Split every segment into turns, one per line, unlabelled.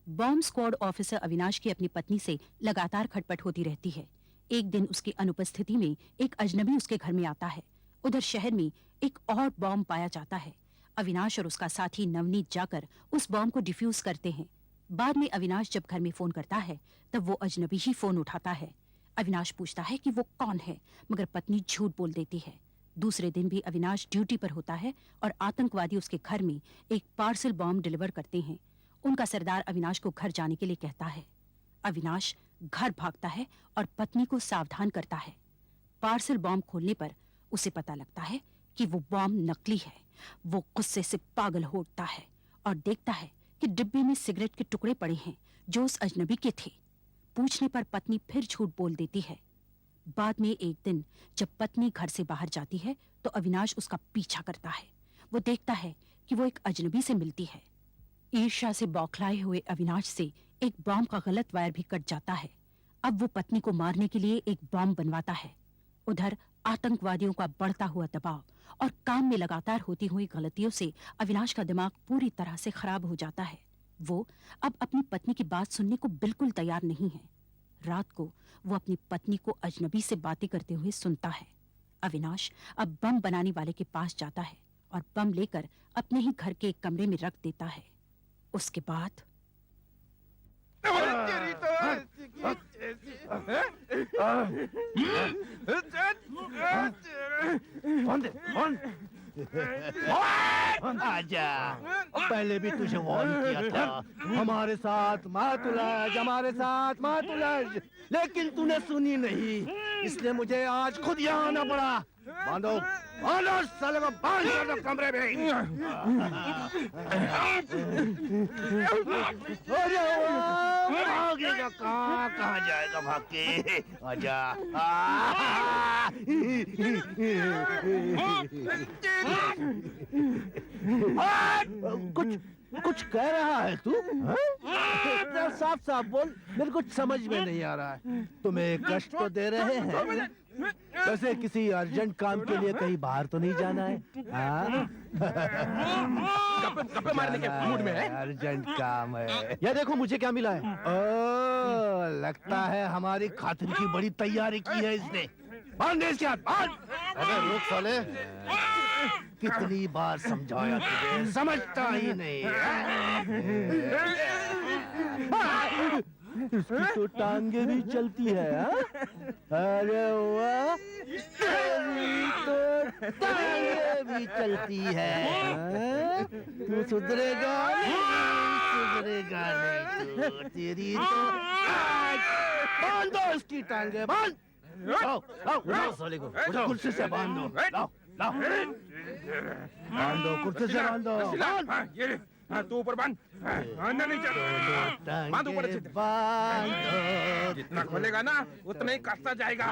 Bomb squad officer Avinash की अपनी पत्नी से लगातार खटपट होती रहती है। एक दिन उसकी अनुपस्थिति में एक अजनबी उसके घर में आता है। उधर शहर में एक और बॉम्ब पाया जाता है। अविनाश और उसका साथी नवनीत जाकर उस बॉम्ब को डिफ्यूज करते हैं। बाद में अविनाश जब घर में फोन करता है तब वो अजनबी ही फोन उठाता है। अविनाश पूछता है कि वो कौन है, मगर पत्नी झूठ बोल देती है। दूसरे दिन भी अविनाश ड्यूटी पर होता है और आतंकवादी उसके घर में एक पार्सल बॉम्ब डिलीवर करते हैं। उनका सरदार अविनाश को घर जाने के लिए कहता है। अविनाश घर भागता है और पत्नी को सावधान करता है। पार्सल बॉम्ब खोलने पर उसे पता लगता है कि वो बॉम्ब नकली है। वो गुस्से से पागल हो उठता है और देखता है कि डिब्बे में सिगरेट के टुकड़े पड़े हैं जो उस अजनबी के थे। पूछने पर पत्नी फिर झूठ बोल देती है। बाद में एक दिन जब पत्नी घर से बाहर जाती है तो अविनाश उसका पीछा करता है। वो देखता है कि वो एक अजनबी से मिलती है। ईर्ष्या से बौखलाए हुए अविनाश से एक बॉम्ब का गलत वायर भी कट जाता है। अब वो पत्नी को मारने के लिए एक बॉम्ब बनवाता है। उधर आतंकवादियों का बढ़ता हुआ दबाव और काम में लगातार होती हुई गलतियों से अविनाश का दिमाग पूरी तरह से खराब हो जाता है। वो अब अपनी पत्नी की बात सुनने को बिल्कुल तैयार नहीं है। रात को वो अपनी पत्नी को अजनबी से बातें करते हुए सुनता है। अविनाश अब बम बनाने वाले के पास जाता है और बम लेकर अपने ही घर के एक कमरे में रख देता है। उसके बाद
आजा, पहले भी तुझे वार्न किया था, हमारे साथ मत उलझ, हमारे साथ मत उलझ, लेकिन तूने सुनी नहीं, इसलिए मुझे आज खुद यहाँ आना पड़ा। बांधो, बांधो साले को, बांध दो कमरे में। अरे भागेगा कहाँ, कहाँ जाएगा भाग के? आजा। कुछ कुछ कह रहा है तू? साफ साफ बोल, मेरे कुछ समझ में नहीं आ रहा है। तुम्हें कष्ट तो दे रहे हैं? वैसे किसी अर्जेंट काम के लिए कहीं बाहर तो नहीं जाना है?
गप्पे मारने के मूड में है?
अर्जेंट काम है। ये देखो मुझे क्या मिला है। ओह, लगता है हमारी खातिर की बड़ी तैयारी की है इसने। बांध दे इसके हाथ, बांध। अबे रुक साले, कितनी बार समझाया तुझे, समझता ही नहीं। इसकी तो टांगे भी चलती है। अरे वाह, तेरी तो टांगे भी चलती है। तू सुधरेगा नहीं तू, तेरी तो आज बांध दो इसकी टांगे, बांध। लाओ लाओ साले को, उठाओ कुर्सी से बांध दो। लाओ लाओ, बांध दो, कुर्सी से बांध दो।
ये तू ऊपर बांध, अंदर नहीं चल, बांध ऊपर से। जितना खोलेगा ना उतना ही कसता जाएगा।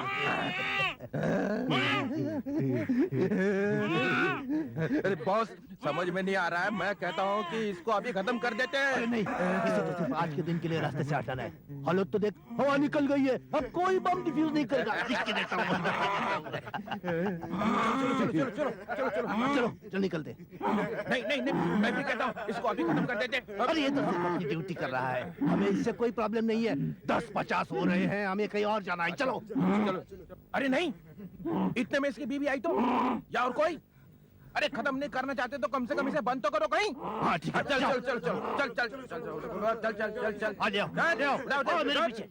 अरे बॉस, समझ में नहीं आ रहा है, मैं कहता हूँ कि इसको अभी खत्म कर देते हैं।
अरे नहीं, इसे तो सिर्फ आज के दिन के लिए रास्ते से हटाना है। हालत तो देख, हवा निकल गई है, अब कोई बम डिफ्यूज नहीं करेगा। इसके देता हूँ। चलो चलो निकलते।
नहीं नहीं नहीं, मैं भी कहता हूँ इसको अभी खत्म कर देते।
अरे ये तो सिर्फ अपनी ड्यूटी कर रहा है, हमें इससे कोई प्रॉब्लम नहीं है। 10-50 हो रहे हैं, हमें कहीं और जाना है। चलो
चलो। अरे नहीं, इतने में इसकी बीवी आई तो, या और कोई? अरे खत्म नहीं करना चाहते तो कम से कम इसे बंद तो करो कहीं।
हाँ ठीक है,
चल चल चल चल चल चल चल चल चल चल चल
आ जाओ, मेरे पीछे।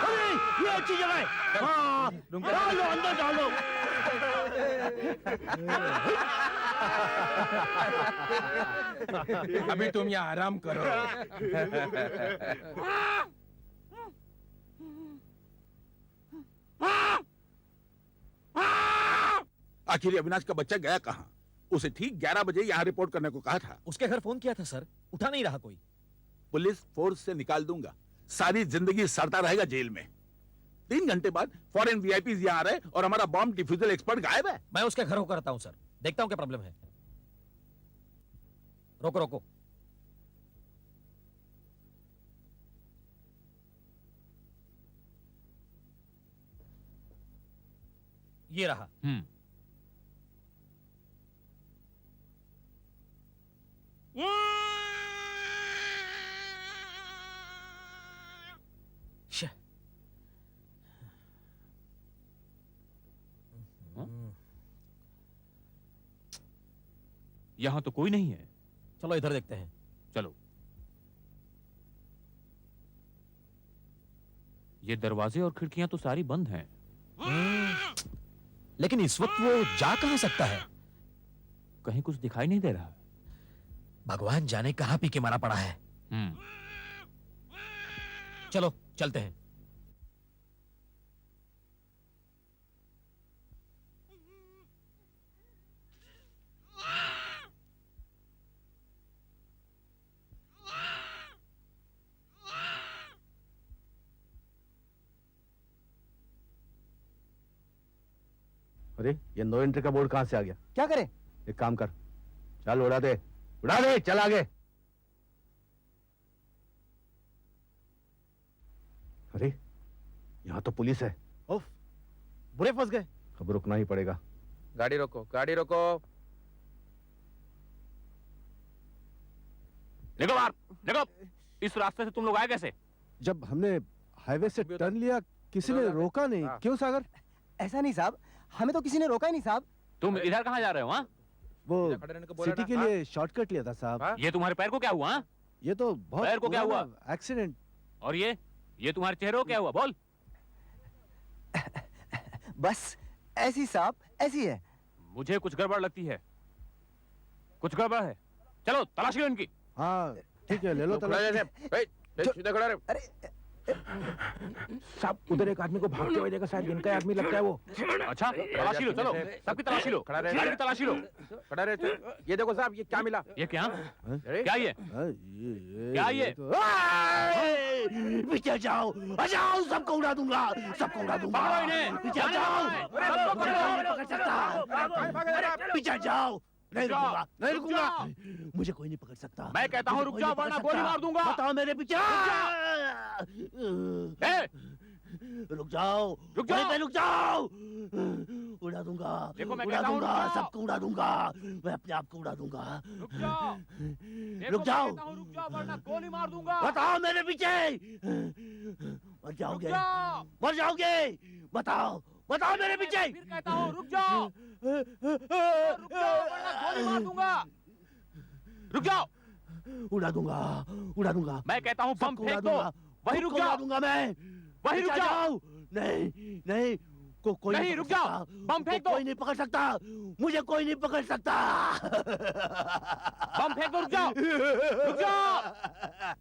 अरे ये अच्छी जगह है। हाँ, डालो अंदर डालो।
अभी तुम यहाँ आराम करो।
आखिर अविनाश का बच्चा गया कहाँ? उसे ठीक 11 बजे यहाँ रिपोर्ट करने को कहा था।
उसके घर फोन किया था सर, उठा नहीं रहा कोई।
पुलिस फोर्स से निकाल दूंगा, सारी जिंदगी सड़ता रहेगा जेल में। 3 घंटे बाद फॉरेन वीआईपीज यहाँ आ रहे और हमारा बॉम्ब डिफ्यूजल एक्सपर्ट गायब है।
मैं उसके घर होकर आता हूं सर, देखता हूं क्या प्रॉब्लम है। रोको रोको, ये रहा।
यहाँ तो कोई नहीं है।
चलो इधर देखते हैं।
चलो। ये दरवाजे और खिड़कियां तो सारी बंद हैं।
लेकिन इस वक्त वो जा कहां सकता है?
कहीं कुछ दिखाई नहीं दे रहा।
भगवान जाने कहां पी के मारा पड़ा है। चलो चलते हैं।
अरे ये नो एंट्री का बोर्ड कहां से आ गया?
क्या करें?
एक काम कर, चल उड़ा दे, चल आगे। अरे यहाँ तो पुलिस है।
उफ, बुरे फंस गए।
अब रुकना ही पड़ेगा।
गाड़ी रोको, गाड़ी रोको।
देखो बाहर, देखो। इस रास्ते से तुम लोग आए कैसे?
जब हमने हाईवे से टर्न लिया किसी ने रोका नहीं।
हाँ।
क्यों सागर?
ऐसा नहीं साहब, हमें तो किसी ने रोका ही नहीं साहब।
तुम इधर कहाँ जा रहे हो? हाँ,
वो
इधर खड़े रहने को बोला
सिटी
ना,
के
हाँ?
लिए शॉर्टकट लिया था साहब।
हाँ?
ये तुम्हारे पैर को क्या हुआ? हाँ?
ये तो बहुत
पैर को क्या
पुराना
हुआ?
एक्सीडेंट।
और ये तुम्हारे चेहरे को क्या हुआ? बोल।
बस ऐसी साहब, ऐसी है।
मुझे कुछ गड़बड़ लगती है। कुछ गड़बड़ है। चलो तलाशी लो इनकी।
हाँ ठीक है, ले लो
खड़ा रहे, सीधा खड़ा रहे।
अरे
साहब उधर एक आदमी को भागते हुए देखा, शायद इनका आदमी लगता है वो।
अच्छा तलाशी लो, चलो सबकी तलाशी लो।
खड़ा रहे।
गाड़ी की तलाशी लो।
खड़ा रहे। ये देखो साहब, ये क्या मिला?
ये क्या?
अरे,
क्या ये? क्या ये?
पीछे जाओ, जाओ, सबको उड़ा दूंगा, सबको उड़ा दूंगा।
पकड़ो इन्हें।
पीछे जाओ,
सबको पकड़ो।
पकड़ सकता। पीछे जाओ, नहीं रुकूंगा, नहीं रुकूंगा। मुझे कोई नहीं पकड़ सकता।
मैं कहता हूँ रुक जाओ वरना गोली मार दूंगा।
बताओ मेरे पीछे।
ए,
रुक जाओ,
रुक जाओ।
वहीं पे रुक जाओ। उड़ा दूंगा,
देखो मैं
उड़ा
कहता हूँ रुक
दूंगा,
जाओ।
सबको उड़ा दूंगा। मैं अपने आप को उड़ा दूंगा।
रुक जाओ। देखो,
रुक
मैं
जाओ।
कहता हूँ रुक जाओ वरना गोली मार दूंगा।
बताओ मेरे पीछे। मर जाओगे,
रुक जाओ।
मर जाओगे। बताओ, बताओ मेरे पीछे।
फिर कहता हूँ रुक जाओ। रुक जाओ वरना गोली मार दूंगा। रुक जाओ।
उड़ा दूंगा, उड़ा दूंगा।
मैं कहता हूँ बम
सबको उड़ा
फेंक दो।
दूंगा।
वही रुक
सबको उड़ा
जाओ।
दूंगा मैं।
वही रुक
पीछे
जाओ।
नहीं, नहीं, कोई
नहीं,
नहीं
रुक
पकड़
जाओ।
सकता।
बम फेंक दो।
कोई नहीं पकड़ सकता। मुझे कोई नहीं पकड़ सकता।
बम फेंक दो, रुक जाओ। रुक जाओ।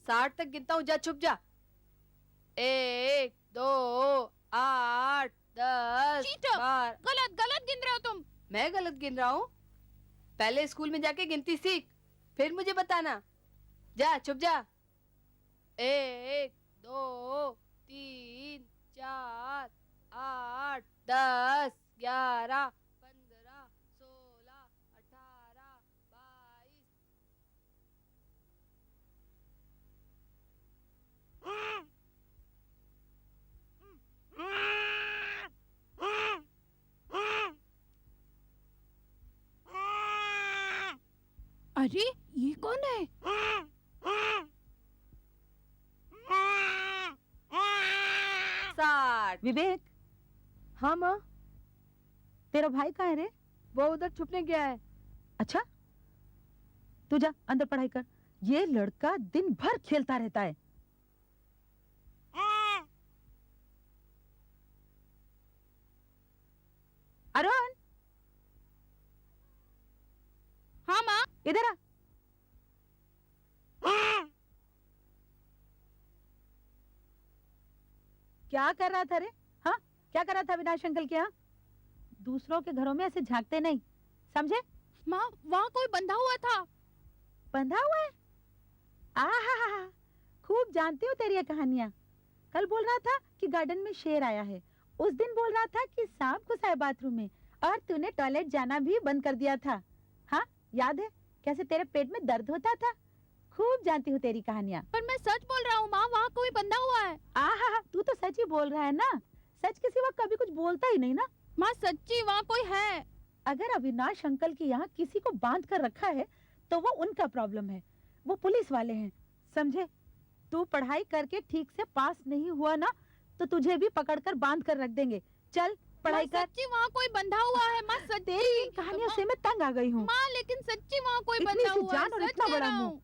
साठ तक गिनता हूँ, जा छुप जा। 1 2 8 10
चीटर,
12।
गलत गलत गिन रहे हो तुम।
मैं गलत गिन रहा हूँ? पहले स्कूल में जाके गिनती सीख, फिर मुझे बताना। जा छुप जा। 1 2 3 4 8 10 11 15 16 18 22।
अरे ये कौन है?
साठ।
विवेक,
हाँ माँ,
तेरा भाई कहाँ है रे?
वो उधर छुपने गया है।
अच्छा, तू जा अंदर पढ़ाई कर। ये लड़का दिन भर खेलता रहता है। अरुण,
हाँ माँ।
इधर आ। क्या कर रहा था रे? हाँ, क्या कर रहा था अविनाश अंकल के यहाँ?
दूसरों के घरों में ऐसे झांकते नहीं, समझे?
माँ वहाँ कोई बंधा हुआ था।
बंधा हुआ है? आहा, खूब जानती हूँ तेरी ये कहानियाँ। कल बोल रहा था कि गार्डन में शेर आया है, उस दिन बोल रहा था कि सांप घुसा है बाथरूम में, और तूने टॉयलेट जाना भी बंद कर दिया था। हाँ, याद है कैसे तेरे पेट में दर्द होता था? खूब जानती हूँ तेरी कहानियाँ।
पर मैं सच बोल रहा हूँ माँ, वहाँ कोई बंधा हुआ है।
आहा, तू तो सच ही बोल रहा है ना? सच के सिवा कभी कुछ बोलता ही नहीं ना।
माँ सच्ची वहाँ कोई है।
अगर अविनाश अंकल के यहाँ किसी को बांध कर रखा है तो वो उनका प्रॉब्लम है, वो पुलिस वाले हैं, समझे? तू पढ़ाई करके ठीक से पास नहीं हुआ ना तो तुझे भी पकड़कर बांध कर रख देंगे। चल पढ़ाई कर।
सच्ची वहाँ कोई बंधा हुआ है माँ,
तेरी कहानियों से मैं तंग आ गई हूँ।
माँ लेकिन सच्ची वहाँ कोई
इतनी
बंधा
सी
हुआ है,
जान और
सच
इतना
कह
बड़ा
रहा
मुंह।
हूँ।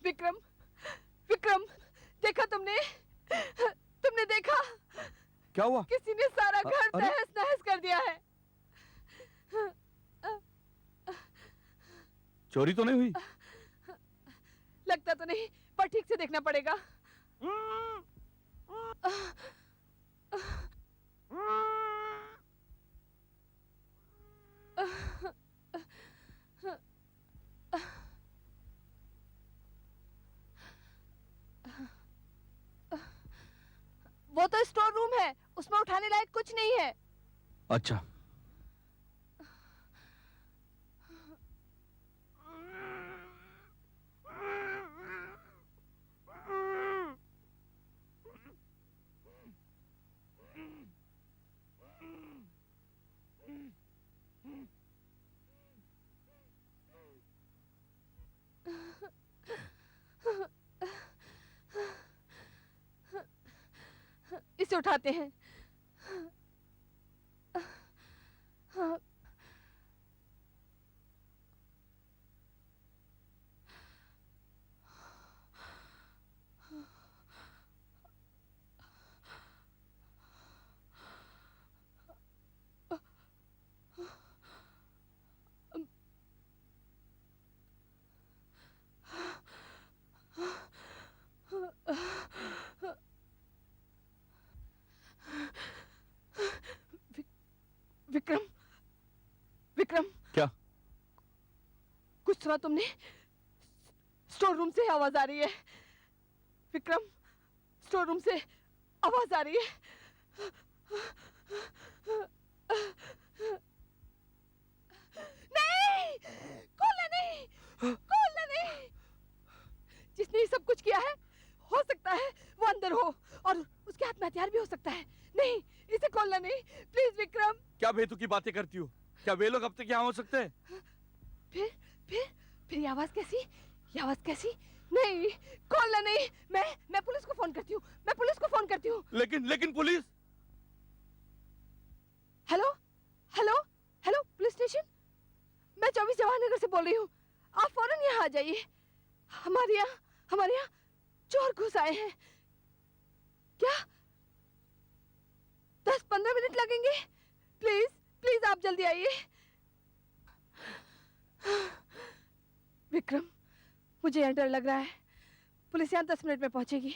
विक्रम, विक्रम, देखा तुमने? तुमने देखा?
क्या हुआ?
किसी ने सारा घर
अरे?
तहस नहस कर दिया है।
चोरी तो नहीं हुई?
लगता तो नहीं, पर ठीक से देखना पड़ेगा। वो तो स्टोर रूम है, उसमें उठाने लायक कुछ नहीं है।
अच्छा।
इसे उठाते हैं। विक्रम, विक्रम,
क्या?
कुछ सुना तुमने? स्टोर रूम से आवाज आ रही है। विक्रम, स्टोर रूम से आवाज आ रही है। नहीं, खोलना नहीं, खोलना नहीं। जिसने ये सब कुछ किया है, हो सकता है वो अंदर हो और उसके हाथ में हथियार भी हो सकता है। नहीं, इसे खोलना नहीं, प्लीज विक्रम।
क्या बेतु की बातें करती हो? क्या वे लोग अब तक यहाँ हो सकते हैं?
फिर ये आवाज कैसी? ये आवाज कैसी? नहीं, खोलना नहीं। मैं पुलिस को फोन करती हूँ, मैं पुलिस को फोन करती हूँ।
लेकिन police?
Hello, hello, hello, police station. मैं मैं जवाहरनगर से बोल रही हूँ। आप फौरन यहाँ आ जाइए। हमारे यहाँ चोर घुस आए हैं। क्या 10-15 मिनट लगेंगे? प्लीज प्लीज आप जल्दी आइए। विक्रम, मुझे यहाँ डर लग रहा है। पुलिस यहाँ 10 मिनट में पहुंचेगी।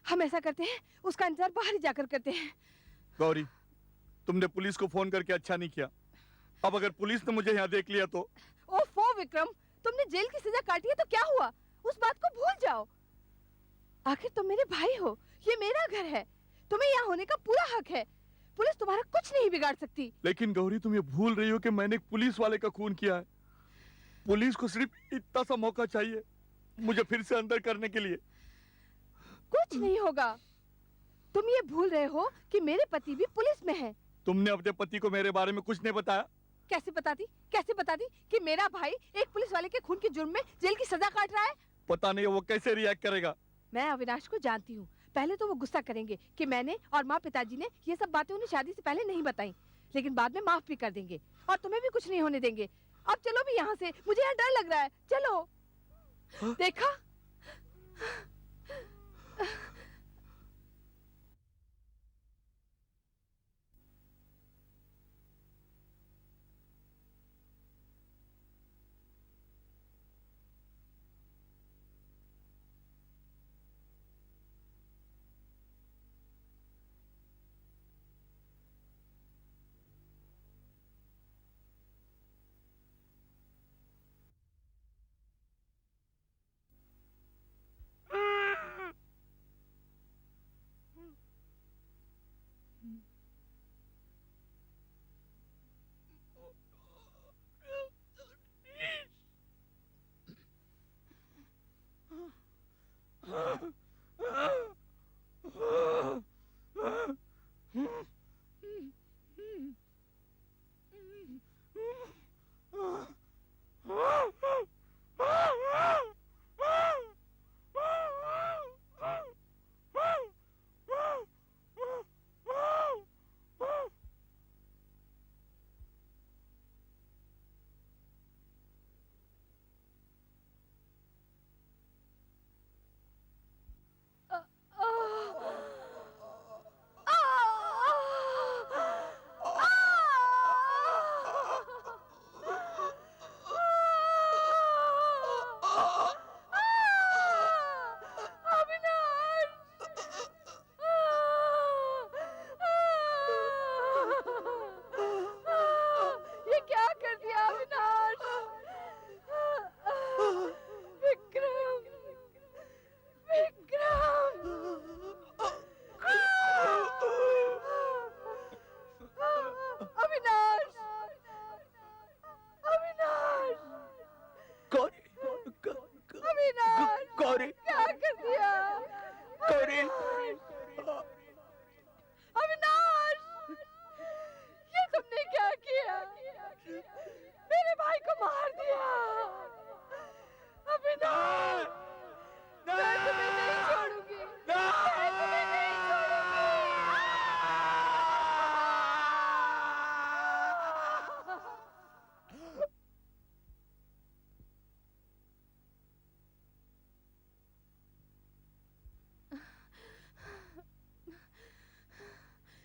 हम ऐसा करते हैं, उसका इंतजार बाहर ही जाकर करते हैं।
गौरी, तुमने पुलिस को फोन करके अच्छा नहीं किया। अब अगर पुलिस ने मुझे यहाँ देख लिया तो?
ओफो विक्रम, तुमने जेल की सजा काटी है तो क्या हुआ? उस बात को भूल जाओ। आखिर तुम मेरे भाई हो, ये मेरा घर है, तुम्हें यहाँ होने का पूरा हक है। पुलिस तुम्हारा कुछ नहीं बिगाड़ सकती।
लेकिन गौरी, तुम ये भूल रही हो कि मैंने एक पुलिस वाले का खून किया है। पुलिस को सिर्फ इतना सा मौका चाहिए मुझे फिर से अंदर करने के लिए।
कुछ नहीं होगा। तुम ये भूल रहे हो कि मेरे पति भी पुलिस में है।
तुमने अपने पति को मेरे बारे में कुछ नहीं बताया?
कैसे बताती कि मेरा भाई एक पुलिस वाले के खून के जुर्म में जेल की सजा काट रहा है?
पता नहीं वो कैसे रिएक्ट करेगा।
मैं अविनाश को जानती हूँ। पहले तो वो गुस्सा करेंगे कि मैंने और माँ पिताजी ने ये सब बातें उन्हें शादी से पहले नहीं बताई, लेकिन बाद में माफ भी कर देंगे और तुम्हें भी कुछ नहीं होने देंगे। अब चलो भी यहाँ से, मुझे यहाँ डर लग रहा है। चलो। देखा?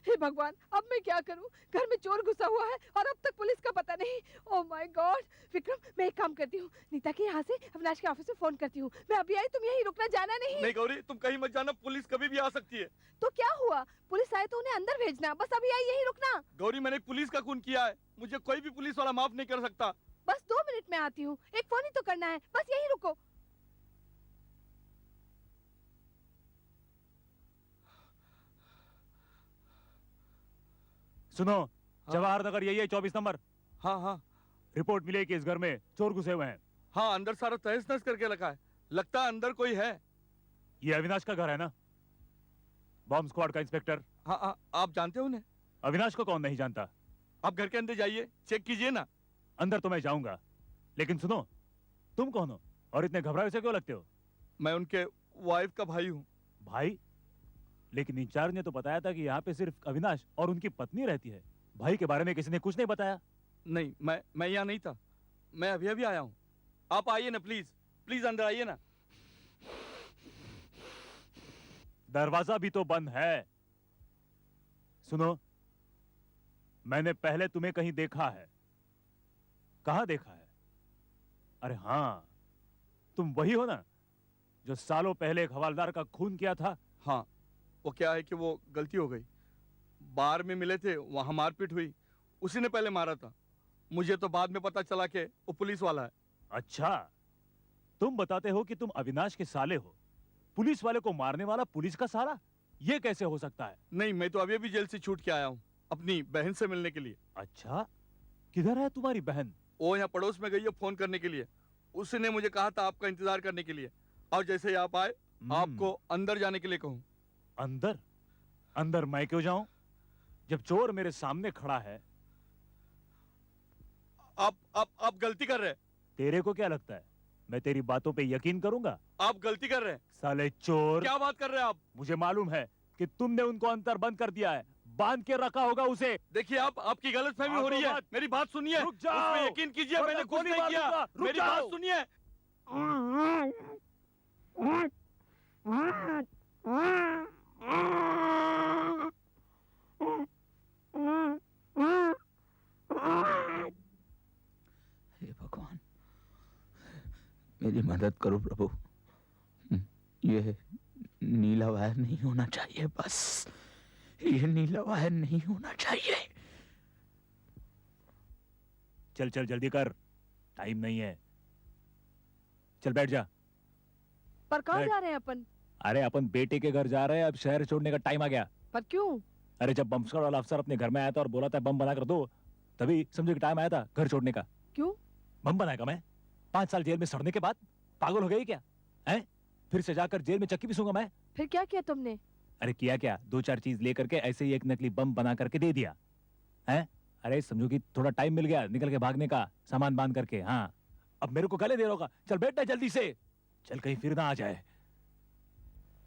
हे भगवान, अब मैं क्या करूं? घर में चोर घुसा हुआ है और अब तक पुलिस का पता नहीं। Oh my God! विक्रम, मैं एक काम करती हूँ, नीता के यहाँ से अविनाश के ऑफिस में फोन करती हूँ। मैं अभी आई, तुम यहीं रुकना, जाना नहीं।
नहीं गौरी, तुम कहीं मत जाना, पुलिस कभी भी आ सकती है।
तो क्या हुआ? पुलिस आए तो उन्हें अंदर भेजना। बस अभी आई, यहीं रुकना।
गौरी, मैंने पुलिस का खून किया है, मुझे कोई भी पुलिस वाला माफ नहीं कर सकता।
बस 2 मिनट में आती हूँ, एक फोन ही तो करना है, बस यहीं रुको।
सुनो, जवाहर नगर यही है, 24 नंबर।
हाँ हाँ
रिपोर्ट मिली कि इस घर में चोर घुसे हुए हैं।
हाँ, अंदर सारा तहस नहस करके रखा है, लगता है अंदर कोई है।
ये अविनाश का घर है ना? बॉम्ब स्क्वाड का इंस्पेक्टर।
हाँ हाँ, आप जानते हो उन्हें?
अविनाश को कौन नहीं जानता?
आप घर के अंदर जाइए, चेक कीजिए ना।
अंदर तो मैं जाऊंगा, लेकिन सुनो, तुम कौन हो और इतने घबराए से क्यों लगते हो?
मैं उनके वाइफ का भाई हूँ।
भाई? लेकिन इंचार्ज ने तो बताया था कि यहाँ पे सिर्फ अविनाश और उनकी पत्नी रहती है। भाई के बारे में किसी ने कुछ नहीं बताया?
नहीं, मैं यहाँ नहीं था।
मैं अभी अभी आया हूँ। आप आइए ना प्लीज, प्लीज अंदर आइए ना।
दरवाजा भी तो बंद है। सुनो, मैंने पहले तुम्हें कहीं देखा है। कहां देखा है? अरे हाँ, तुम वही हो ना जो सालों पहले एक हवलदार का खून किया था?
हाँ, वो क्या है कि वो गलती हो गई। बार में मिले थे, वहां मारपीट हुई, उसी ने पहले मारा था। मुझे तो बाद में पता चला कि वो पुलिस वाला है।
अच्छा, तुम बताते हो कि तुम अविनाश के साले हो। पुलिस वाले को मारने वाला पुलिस का साला? ये कैसे हो सकता है?
नहीं, मैं तो अभी अभी जेल से छूट के आया हूँ अपनी बहन से मिलने के लिए।
अच्छा, किधर है तुम्हारी बहन?
वो यहाँ पड़ोस में गई है फोन करने के लिए। उसने मुझे कहा था आपका इंतजार करने के लिए, और जैसे ही आप आए आपको अंदर जाने के लिए कहूँ।
अंदर? अंदर मैं क्यों जाऊं जब चोर मेरे सामने खड़ा है?
आप गलती कर रहे हैं।
तेरे को क्या लगता है मैं तेरी बातों पे यकीन करूंगा?
आप गलती कर रहे हैं।
साले चोर!
क्या बात कर रहे हैं आप?
मुझे मालूम है कि तुमने उनको अंदर बंद कर दिया है, बांध के रखा होगा उसे।
देखिए आपकी गलतफहमी हो रही है। मेरी बात सुनिए।
रुक जाओ।
उसमें यकीन कीजिए, मैंने कुछ
गोली
नहीं
मार
किया।
दूंगा। रुक
मेरी
जाओ।
बात सुनिए।
हे भगवान, मेरी मदद करो प्रभु। ये नीला वायर नहीं होना चाहिए, बस ये नीला वायर नहीं होना चाहिए।
चल चल जल्दी कर, टाइम नहीं है। चल बैठ जा।
पर कहाँ
बैठ।
जा रहे हैं अपन?
अरे अपन बेटे के घर जा रहे हैं, अब शहर छोड़ने का टाइम आ गया।
पर क्यों?
अरे जब बम स्क्वाड वाला अफसर अपने घर में आया था और बोला था बम बना कर दो, तभी समझो कि टाइम आया था घर छोड़ने का।
क्यों?
बम बनाएगा मैं 5 साल जेल में सड़ने के बाद? पागल हो गई क्या? हैं? फिर से जाकर जेल में चक्की पीसूंगा मैं?
फिर क्या किया तुमने?
अरे किया क्या, 2-4 चीज लेकर के ऐसे ही एक नकली बम बना करके दे दिया। हैं? अरे समझो कि थोड़ा टाइम मिल गया निकल के भागने का, सामान बांध करके। हाँ, अब मेरे को गले दे रहा होगा। चल बैठ जल्दी से, चल कहीं फिर ना आ जाए।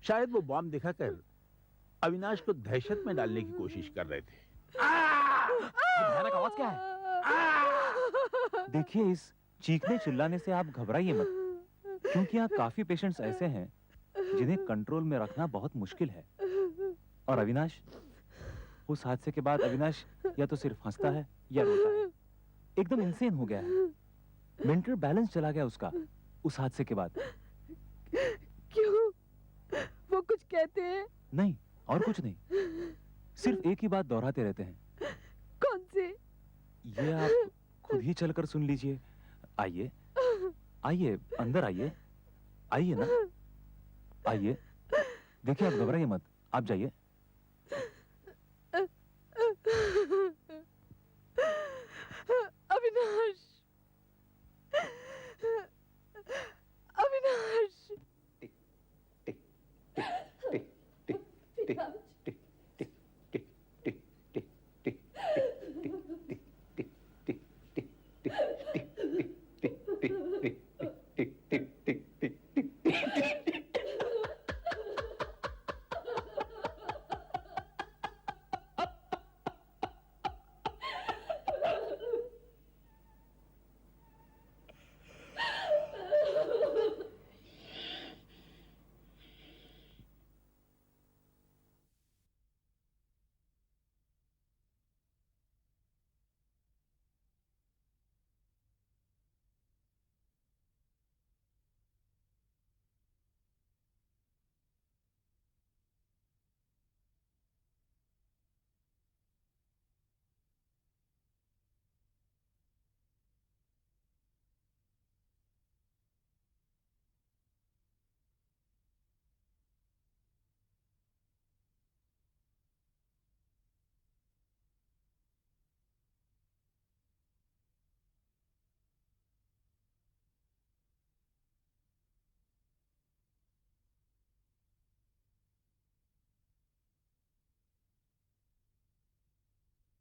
शायद वो बॉम्ब दिखाकर अविनाश को दहशत में डालने की कोशिश कर रहे थे।
भयानक आवाज क्या है?
देखिए, इस चीखने चिल्लाने से आप घबराइए मत, क्योंकि यहाँ काफी पेशेंट्स ऐसे हैं जिन्हें कंट्रोल में रखना बहुत मुश्किल है। और अविनाश, उस हादसे के बाद अविनाश या तो सिर्फ हंसता है या रोता है। एकदम इंसेन हो गया है, मेंटल बैलेंस चला गया उसका उस हादसे के बाद।
क्यों? वो कुछ कहते हैं?
नहीं, और कुछ नहीं, सिर्फ एक ही बात दोहराते रहते हैं।
कौन से?
ये आप खुद ही चलकर सुन लीजिए। आइए आइए, अंदर आइए, आइए ना, आइए। देखिए, आप घबराइए मत, आप जाइए।